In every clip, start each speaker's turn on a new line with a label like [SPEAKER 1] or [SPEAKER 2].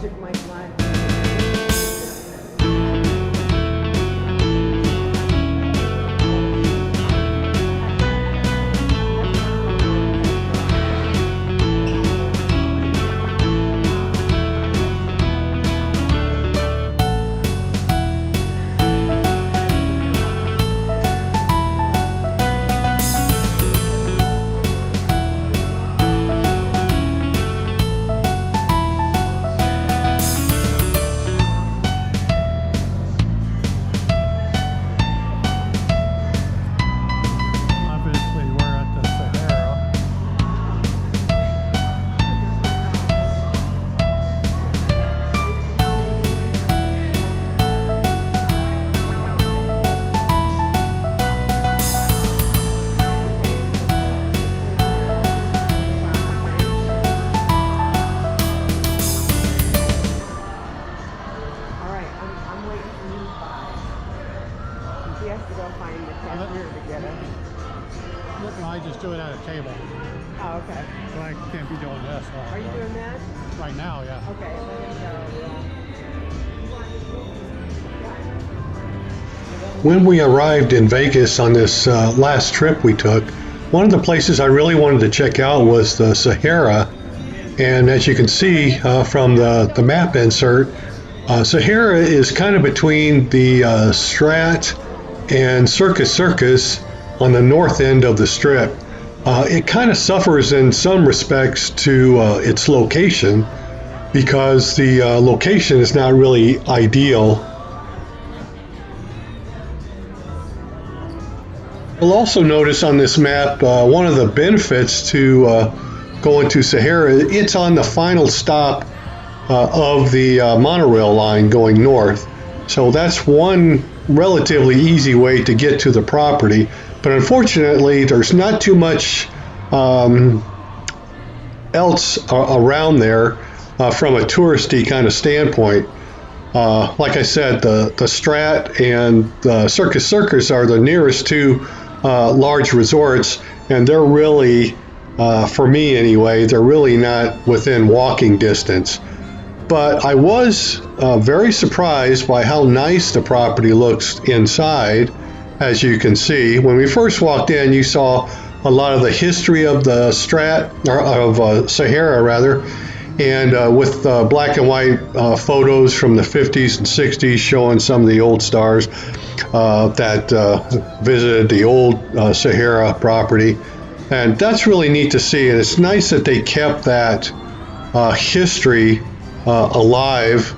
[SPEAKER 1] magic might lie. He has to go find the cashier to get it.
[SPEAKER 2] I just do it at a table.
[SPEAKER 1] Oh, okay.
[SPEAKER 2] So I can't be doing this.
[SPEAKER 1] Are you doing that?
[SPEAKER 2] Right now, yeah.
[SPEAKER 1] Okay, let him go.
[SPEAKER 3] When we arrived in Vegas on this last trip we took, one of the places I really wanted to check out was the Sahara. And as you can see from the map insert, Sahara is kind of between the Strat and Circus on the north end of the strip. It kind of suffers in some respects to its location because the location is not really ideal. You'll also notice on this map one of the benefits to going to Sahara, it's on the final stop of the monorail line going north. So that's one relatively easy way to get to the property. But unfortunately, there's not too much else around there from a touristy kind of standpoint. Like I said, the Strat and the Circus are the nearest two large resorts, and they're really, for me anyway, they're really not within walking distance. But I was very surprised by how nice the property looks inside. As you can see, when we first walked in, you saw a lot of the history of the Strat, or of Sahara rather, and with black and white photos from the 50s and 60s showing some of the old stars that visited the old Sahara property. And that's really neat to see, and it's nice that they kept that history alive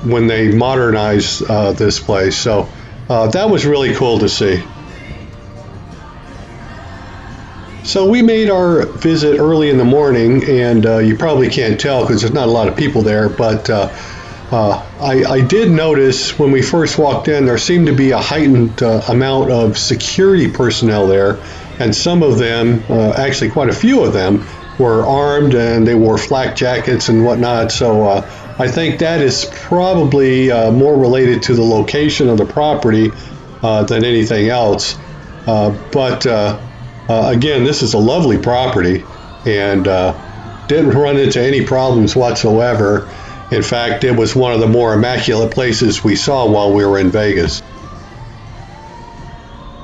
[SPEAKER 3] when they modernized this place. So that was really cool to see. So we made our visit early in the morning, and you probably can't tell because there's not a lot of people there, but I did notice when we first walked in there seemed to be a heightened amount of security personnel there, and some of them, actually quite a few of them, were armed and they wore flak jackets and whatnot. So I think that is probably more related to the location of the property than anything else. But again, this is a lovely property and didn't run into any problems whatsoever. In fact, it was one of the more immaculate places we saw while we were in Vegas.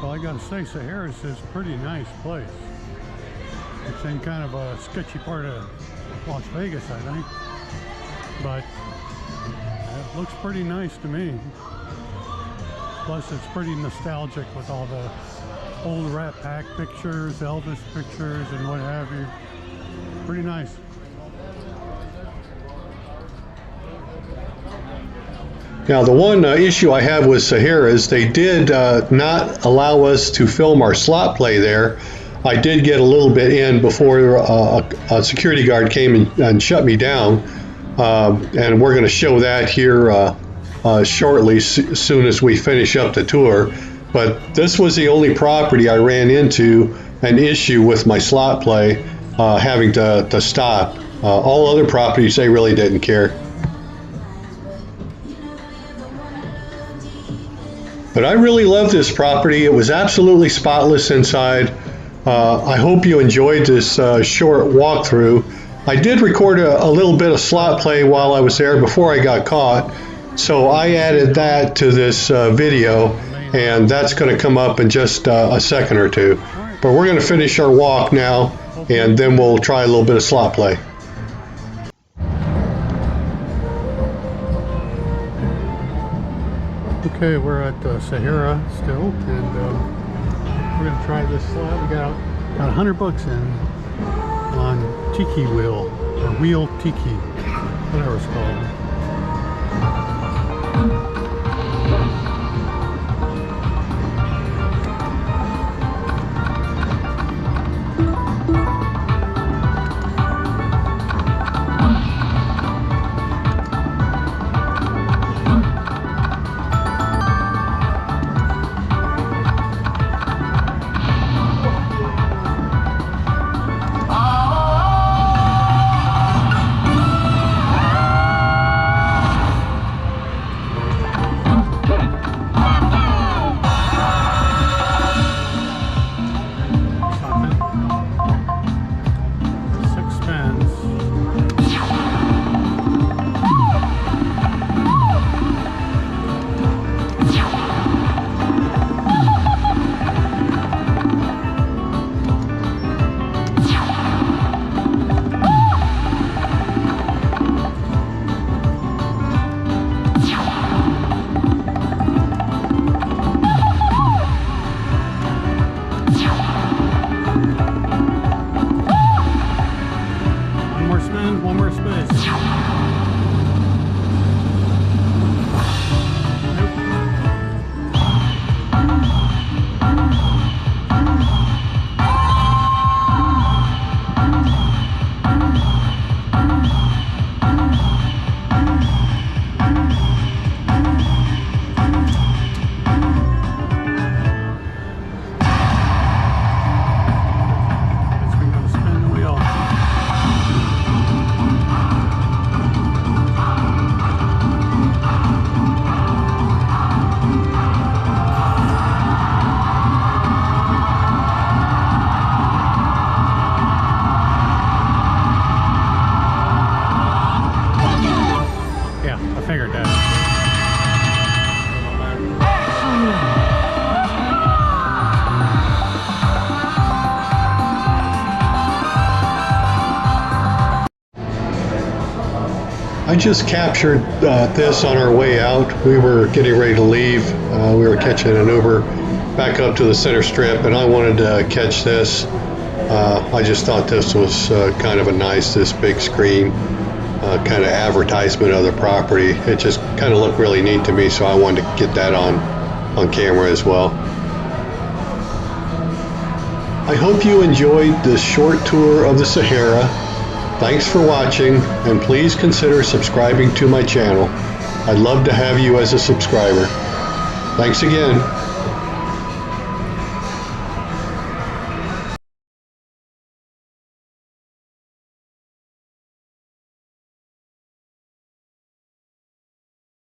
[SPEAKER 2] Well, I gotta say, Sahara is a pretty nice place. It's in kind of a sketchy part of Las Vegas, I think, but it looks pretty nice to me. Plus, it's pretty nostalgic with all the old Rat Pack pictures, Elvis pictures, and what have you. Pretty nice.
[SPEAKER 3] Now, the one issue I have with Sahara is they did not allow us to film our slot play there. I did get a little bit in before a security guard came and shut me down, and we're going to show that here shortly, as soon as we finish up the tour. But this was the only property I ran into an issue with my slot play, having to stop. All other properties, they really didn't care. But I really love this property. It was absolutely spotless inside. I hope you enjoyed this short walkthrough. I did record a little bit of slot play while I was there before I got caught, so I added that to this video, and that's going to come up in just a second or two. But we're going to finish our walk now, and then we'll try a little bit of slot play.
[SPEAKER 2] Okay, we're at Sahara still, and we're going to try this slot. We got about $100 in on Tiki Wheel, or Wheel Tiki, whatever it's called. One more space. Figured that.
[SPEAKER 3] I just captured this on our way out. We were getting ready to leave. We were catching an Uber back up to the center strip, and I wanted to catch this. I just thought this was kind of a nice, this big screen. Kind of advertisement of the property. It just kind of looked really neat to me, so I wanted to get that on camera as well. I hope you enjoyed this short tour of the Sahara. Thanks for watching, and please consider subscribing to my channel. I'd love to have you as a subscriber. Thanks again.